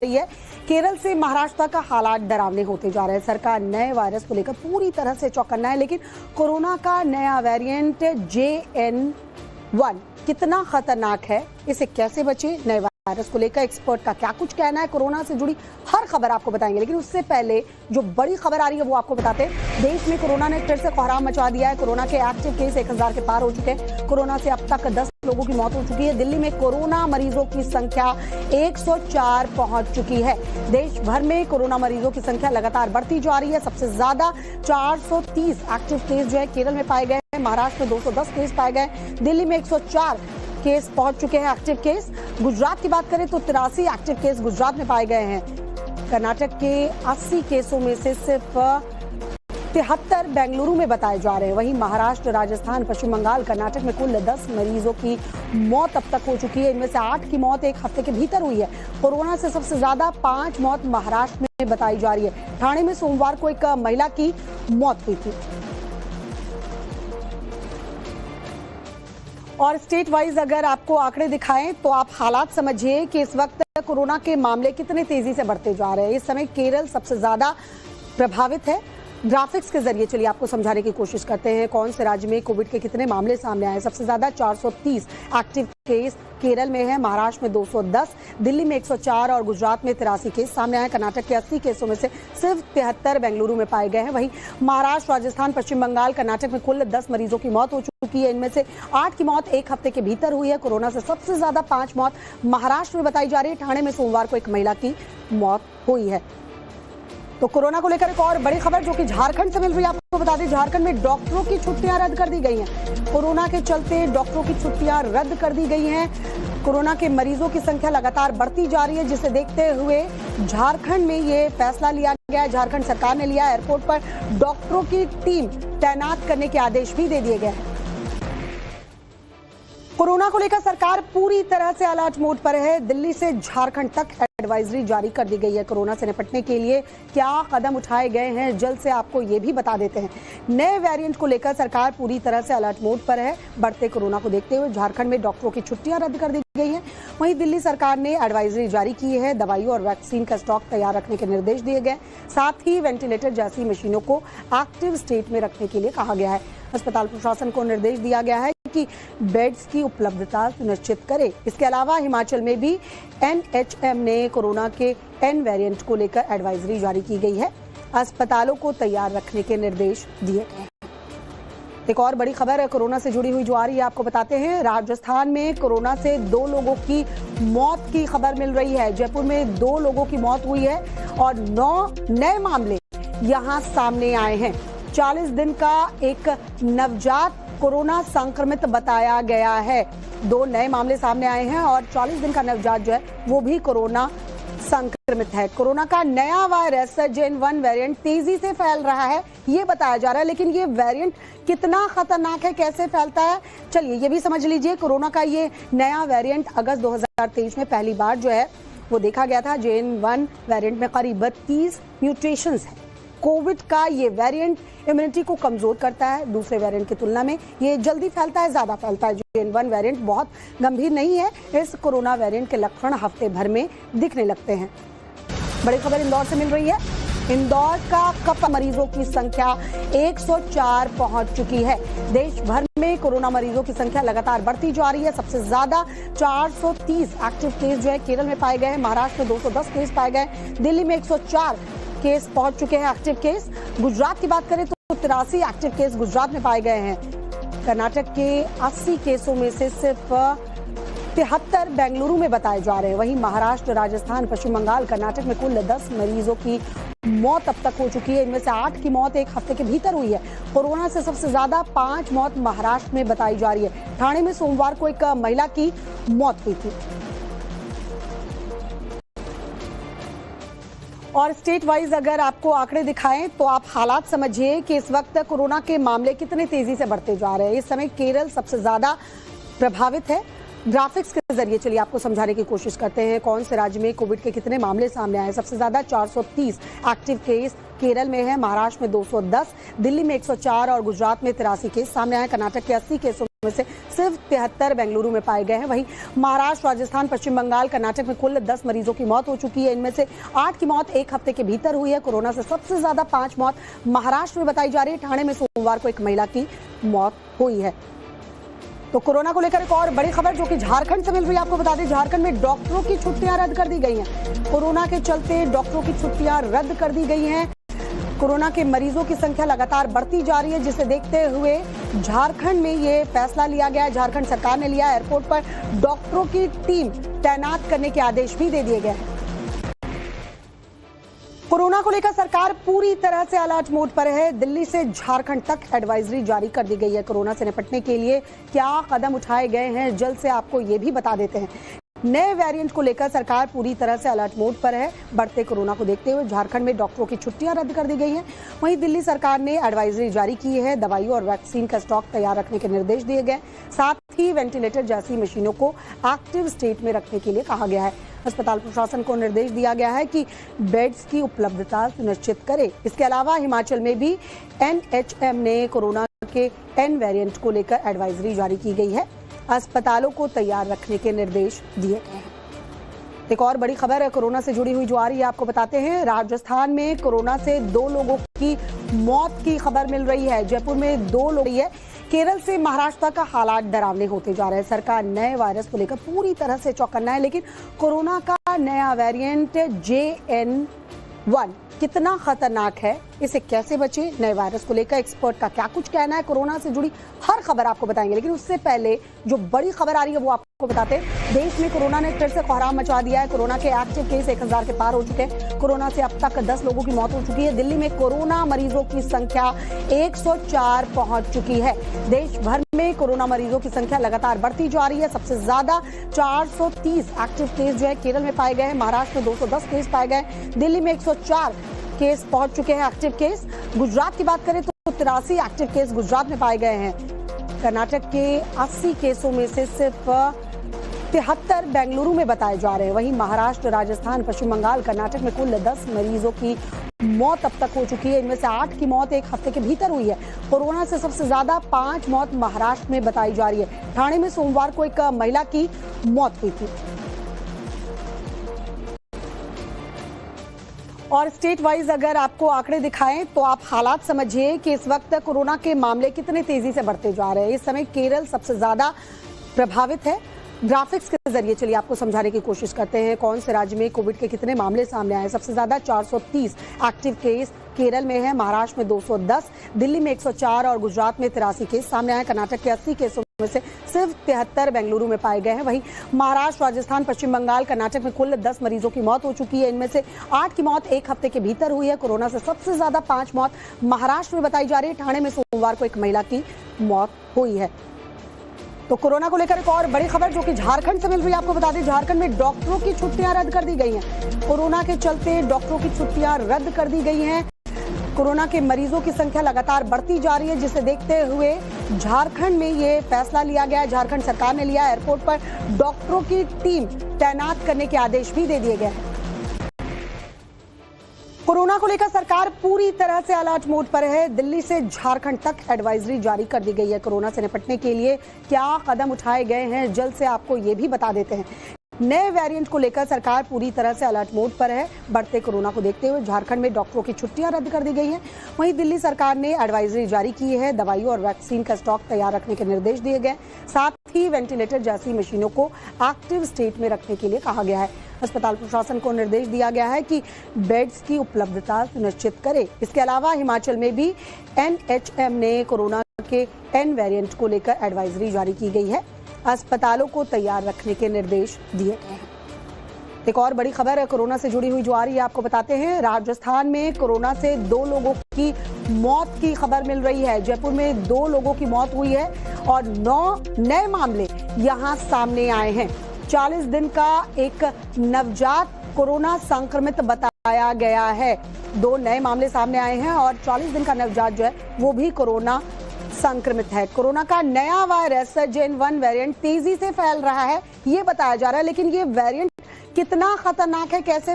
रही है। केरल से महाराष्ट्र तक हालात डरावने होते जा रहे हैं। सरकार नए वायरस को लेकर पूरी तरह से चौकन्ना है, लेकिन कोरोना का नया वेरिएंट JN1 कितना खतरनाक है, इसे कैसे बचे, नए वायरस को लेकर एक्सपर्ट का क्या कुछ कहना है, कोरोना से जुड़ी हर खबर आपको बताएंगे। लेकिन उससे पहले जो बड़ी खबर आ रही है वो आपको बताते हैं। देश में कोरोना ने फिर से कोहराम मचा दिया है। कोरोना के एक्टिव केस 1000 के पार हो चुके हैं। कोरोना से अब तक 10 लोगों की मौत हो चुकी है। दिल्ली में कोरोना मरीजों की संख्या 104 पहुंच चुकी है। देश भर में कोरोना मरीजों की संख्या लगातार बढ़ती जा रही है। सबसे ज्यादा 430 एक्टिव केस जो है केरल में पाए गए हैं। महाराष्ट्र में 210 केस पाए गए। दिल्ली में 104 केस पहुंच चुके हैं एक्टिव केस। गुजरात की बात करें तो 83 एक्टिव केस गुजरात में पाए गए हैं। कर्नाटक के 80 केसों में से सिर्फ 73 बेंगलुरु में बताए जा रहे हैं। वहीं महाराष्ट्र, राजस्थान, पश्चिम बंगाल, कर्नाटक में कुल 10 मरीजों की मौत अब तक हो चुकी है। इनमें से 8 की मौत एक हफ्ते के भीतर हुई है। कोरोना से सबसे ज्यादा 5 मौत महाराष्ट्र में बताई जा रही है। ठाणे में सोमवार को एक महिला की मौत हुई थी। और स्टेट वाइज अगर आपको आंकड़े दिखाएं तो आप हालात समझिए कि इस वक्त कोरोना के मामले कितने तेजी से बढ़ते जा रहे हैं। इस समय केरल सबसे ज्यादा प्रभावित है। ग्राफिक्स के जरिए चलिए आपको समझाने की कोशिश करते हैं कौन से राज्य में कोविड के कितने मामले सामने आए। सबसे ज्यादा 430 एक्टिव केस केरल में है। महाराष्ट्र में 210, दिल्ली में 104 और गुजरात में 83 केस सामने आए। कर्नाटक के 80 केसों में से सिर्फ 73 बेंगलुरु में पाए गए हैं। वहीं महाराष्ट्र, राजस्थान, पश्चिम बंगाल, कर्नाटक में कुल 10 मरीजों की मौत हो चुकी है। इनमें से 8 की मौत एक हफ्ते के भीतर हुई है। कोरोना से सबसे ज्यादा 5 मौत महाराष्ट्र में बताई जा रही है। ठाणे में सोमवार को एक महिला की मौत हुई है। तो कोरोना को लेकर एक और बड़ी खबर जो कि झारखंड से मिल रही है, आपको बता दें झारखंड में डॉक्टरों की छुट्टियां रद्द कर दी गई हैं। कोरोना के चलते डॉक्टरों की छुट्टियां रद्द कर दी गई हैं। कोरोना के मरीजों की संख्या लगातार बढ़ती जा रही है, जिसे देखते हुए झारखंड में ये फैसला लिया गया है। झारखंड सरकार ने लिया एयरपोर्ट पर डॉक्टरों की टीम तैनात करने के आदेश भी दे दिए गए हैं। कोरोना को लेकर सरकार पूरी तरह से अलर्ट मोड पर है। दिल्ली से झारखंड तक एडवाइजरी जारी कर दी गई है। कोरोना से निपटने के लिए क्या कदम उठाए गए हैं, जल्द से आपको ये भी बता देते हैं। नए वेरिएंट को लेकर सरकार पूरी तरह से अलर्ट मोड पर है। बढ़ते कोरोना को देखते हुए झारखंड में डॉक्टरों की छुट्टियां रद्द कर दी गई हैं। वहीं दिल्ली सरकार ने एडवाइजरी जारी की है। दवाइयों और वैक्सीन का स्टॉक तैयार रखने के निर्देश दिए गए। साथ ही वेंटिलेटर जैसी मशीनों को एक्टिव स्टेट में रखने के लिए कहा गया है। अस्पताल प्रशासन को निर्देश दिया गया है कि बेड्स की उपलब्धता सुनिश्चित करे। इसके अलावा हिमाचल में भी NHM ने कोरोना के N वेरिएंट को लेकर एडवाइजरी जारी की गई है। अस्पतालों को तैयार रखने के निर्देश दिए गए हैं। एक और बड़ी खबर है कोरोना से जुड़ी हुई जो आ रही है, आपको बताते हैं। राजस्थान में कोरोना से 2 लोगों की मौत की खबर मिल रही है। जयपुर में 2 लोगों की मौत हुई है और 9 नए मामले यहां सामने आए हैं। 40 दिन का एक नवजात कोरोना संक्रमित बताया गया है। 2 नए मामले सामने आए हैं और 40 दिन का नवजात जो है वो भी कोरोना संक्रमित है। कोरोना का नया वायरस JN1 वेरिएंट तेजी से फैल रहा है, ये बताया जा रहा है। लेकिन ये वेरिएंट कितना खतरनाक है, कैसे फैलता है, चलिए ये भी समझ लीजिए। कोरोना का ये नया वेरिएंट अगस्त 2023 में पहली बार जो है वो देखा गया था। JN1 वेरिएंट में करीब 30 म्यूटेशंस है। कोविड का ये वेरिएंट इम्यूनिटी को कमजोर करता है। दूसरे वेरिएंट की तुलना में ये जल्दी फैलता है, ज्यादा फैलता है। JN1 वेरिएंट बहुत गंभीर नहीं है। इस कोरोना वेरिएंट के लक्षण हफ्ते भर में दिखने लगते हैं। बड़ी खबर इंदौर से मिल रही है। इंदौर का कप मरीजों की संख्या 104 पहुंच चुकी है। देश भर में कोरोना मरीजों की संख्या लगातार बढ़ती जा रही है। सबसे ज्यादा 430 एक्टिव केस जो है केरल में पाए गए हैं। महाराष्ट्र में 210 केस पाए गए। दिल्ली में 104 केस पहुंच चुके हैं एक्टिव केस। गुजरात की बात करें तो 83 एक्टिव केस गुजरात में पाए गए हैं। कर्नाटक के 80 केसों में से सिर्फ 73 बेंगलुरु में बताए जा रहे हैं। वहीं महाराष्ट्र, राजस्थान, पश्चिम बंगाल, कर्नाटक में कुल 10 मरीजों की मौत अब तक हो चुकी है। इनमें से 8 की मौत एक हफ्ते के भीतर हुई है। कोरोना से सबसे ज्यादा 5 मौत महाराष्ट्र में बताई जा रही है। ठाणे में सोमवार को एक महिला की मौत हुई थी। और स्टेट वाइज अगर आपको आंकड़े दिखाएं तो आप हालात समझिए कि इस वक्त कोरोना के मामले कितने तेजी से बढ़ते जा रहे हैं। इस समय केरल सबसे ज्यादा प्रभावित है। ग्राफिक्स के जरिए चलिए आपको समझाने की कोशिश करते हैं कौन से राज्य में कोविड के कितने मामले सामने आए। सबसे ज्यादा 430 एक्टिव केस केरल में है। महाराष्ट्र में 210, दिल्ली में 104 और गुजरात में 83 केस सामने आए। कर्नाटक के 80 केसों में से सिर्फ 73 बेंगलुरु में पाए गए हैं। वहीं महाराष्ट्र, राजस्थान, पश्चिम बंगाल, कर्नाटक में कुल 10 मरीजों की मौत हो चुकी है। इनमें से 8 की मौत एक हफ्ते के भीतर हुई है। कोरोना से सबसे ज्यादा 5 मौत महाराष्ट्र में बताई जा रही है। ठाणे में सोमवार को एक महिला की मौत हुई है। तो कोरोना को लेकर एक और बड़ी खबर जो कि झारखंड से मिल रही है, आपको बता दें झारखंड में डॉक्टरों की छुट्टियां रद्द कर दी गई हैं। कोरोना के चलते डॉक्टरों की छुट्टियां रद्द कर दी गई हैं। कोरोना के मरीजों की संख्या लगातार बढ़ती जा रही है, जिसे देखते हुए झारखंड में ये फैसला लिया गया है। झारखंड सरकार ने लिया एयरपोर्ट पर डॉक्टरों की टीम तैनात करने के आदेश भी दे दिए गए हैं। कोरोना को लेकर सरकार पूरी तरह से अलर्ट मोड पर है। दिल्ली से झारखंड तक एडवाइजरी जारी कर दी गई है। कोरोना से निपटने के लिए क्या कदम उठाए गए हैं, जल्द से आपको ये भी बता देते हैं। नए वेरिएंट को लेकर सरकार पूरी तरह से अलर्ट मोड पर है। बढ़ते कोरोना को देखते हुए झारखंड में डॉक्टरों की छुट्टियां रद्द कर दी गई हैं। वहीं दिल्ली सरकार ने एडवाइजरी जारी की है। दवाइयों और वैक्सीन का स्टॉक तैयार रखने के निर्देश दिए गए। साथ ही वेंटिलेटर जैसी मशीनों को एक्टिव स्टेट में रखने के लिए कहा गया है। अस्पताल प्रशासन को निर्देश दिया गया है कि बेड्स की उपलब्धता सुनिश्चित करे। इसके अलावा हिमाचल में भी NHM ने कोरोना के N वेरिएंट को लेकर एडवाइजरी जारी की गई है। अस्पतालों को तैयार रखने के निर्देश दिए गए हैं। एक और बड़ी खबर है कोरोना से जुड़ी हुई जो आ रही है, आपको बताते हैं। राजस्थान में कोरोना से 2 लोगों की मौत की खबर मिल रही है। जयपुर में 2 लोग है। केरल से महाराष्ट्र का हालात डरावने होते जा रहे हैं। सरकार नए वायरस को लेकर पूरी तरह से चौकन्ना है, लेकिन कोरोना का नया वेरिएंट JN1 कितना खतरनाक है, इसे कैसे बचे, नए वायरस को लेकर एक्सपर्ट का क्या कुछ कहना है, कोरोना से जुड़ी हर खबर आपको बताएंगे। लेकिन उससे पहले जो बड़ी खबर आ रही है वो आपको बताते हैं। देश में कोरोना ने फिर से कोहराम मचा दिया है। कोरोना के एक्टिव केस 1000 के पार हो चुके हैं। कोरोना से अब तक 10 लोगों की मौत हो चुकी है। दिल्ली में कोरोना मरीजों की संख्या 104 पहुंच चुकी है। देश भर में कोरोना मरीजों की संख्या लगातार बढ़ती जा रही है। सबसे ज्यादा 430 एक्टिव केस जो है केरल में पाए गए हैं। महाराष्ट्र में 210 केस पाए गए। दिल्ली में 104 केस पहुंच चुके हैं एक्टिव केस। गुजरात की बात करें तो 83 एक्टिव केस गुजरात में पाए गए हैं। कर्नाटक के 80 केसों में से सिर्फ 73 बेंगलुरु में बताए जा रहे हैं। वहीं महाराष्ट्र, राजस्थान, पश्चिम बंगाल, कर्नाटक में कुल 10 मरीजों की मौत अब तक हो चुकी है। इनमें से 8 की मौत एक हफ्ते के भीतर हुई है। कोरोना से सबसे ज्यादा 5 मौत महाराष्ट्र में बताई जा रही है। ठाणे में सोमवार को एक महिला की मौत हुई थी। और स्टेट वाइज अगर आपको आंकड़े दिखाएं तो आप हालात समझिए कि इस वक्त कोरोना के मामले कितने तेजी से बढ़ते जा रहे हैं। इस समय केरल सबसे ज्यादा प्रभावित है। ग्राफिक्स के जरिए चलिए आपको समझाने की कोशिश करते हैं कौन से राज्य में कोविड के कितने मामले सामने आए। सबसे ज्यादा 430 एक्टिव केस केरल में है। महाराष्ट्र में 210, दिल्ली में 104 और गुजरात में 83 केस सामने आए। कर्नाटक के 80 केसों में से सिर्फ 73 बेंगलुरु में पाए गए हैं। वहीं महाराष्ट्र, राजस्थान, पश्चिम बंगाल, कर्नाटक में कुल 10 मरीजों की मौत हो चुकी है। इनमें से 8 की मौत एक हफ्ते के भीतर हुई है। कोरोना से सबसे ज्यादा 5 मौत महाराष्ट्र में बताई जा रही है। ठाणे में सोमवार को एक महिला की मौत हुई है। तो कोरोना को लेकर एक और बड़ी खबर जो कि झारखंड से मिल रही है, आपको बता दें झारखंड में डॉक्टरों की छुट्टियां रद्द कर दी गई हैं। कोरोना के चलते डॉक्टरों की छुट्टियां रद्द कर दी गई हैं। कोरोना के मरीजों की संख्या लगातार बढ़ती जा रही है, जिसे देखते हुए झारखंड में ये फैसला लिया गया है। झारखंड सरकार ने लिया एयरपोर्ट पर डॉक्टरों की टीम तैनात करने के आदेश भी दे दिए गए हैं। कोरोना को लेकर सरकार पूरी तरह से अलर्ट मोड पर है। दिल्ली से झारखंड तक एडवाइजरी जारी कर दी गई है। कोरोना से निपटने के लिए क्या कदम उठाए गए हैं, जल्द से आपको ये भी बता देते हैं। नए वेरिएंट को लेकर सरकार पूरी तरह से अलर्ट मोड पर है। बढ़ते कोरोना को देखते हुए झारखंड में डॉक्टरों की छुट्टियां रद्द कर दी गई हैं। वहीं दिल्ली सरकार ने एडवाइजरी जारी की है। दवाइयों और वैक्सीन का स्टॉक तैयार रखने के निर्देश दिए गए। साथ ही वेंटिलेटर जैसी मशीनों को एक्टिव स्टेट में रखने के लिए कहा गया है। अस्पताल प्रशासन को निर्देश दिया गया है कि बेड्स की उपलब्धता सुनिश्चित करे। इसके अलावा हिमाचल में भी NHM ने कोरोना के N वेरिएंट को लेकर एडवाइजरी जारी की गई है। अस्पतालों को तैयार रखने के निर्देश दिए गए हैं। एक और बड़ी खबर है कोरोना से जुड़ी हुई जो आ रही है, आपको बताते हैं। राजस्थान में कोरोना से 2 लोगों की मौत की खबर मिल रही है। जयपुर में 2 लोगों की मौत हुई है और 9 नए मामले यहां सामने आए हैं। 40 दिन का एक नवजात कोरोना संक्रमित बताया गया है। 2 नए मामले सामने आए हैं और 40 दिन का नवजात जो है वो भी कोरोना संक्रमित है। कोरोना का नया वायरस JN1 वेरिएंट तेजी से फैल रहा है, ये बताया जा रहा है। लेकिन ये वेरिएंट कितना खतरनाक है, कैसे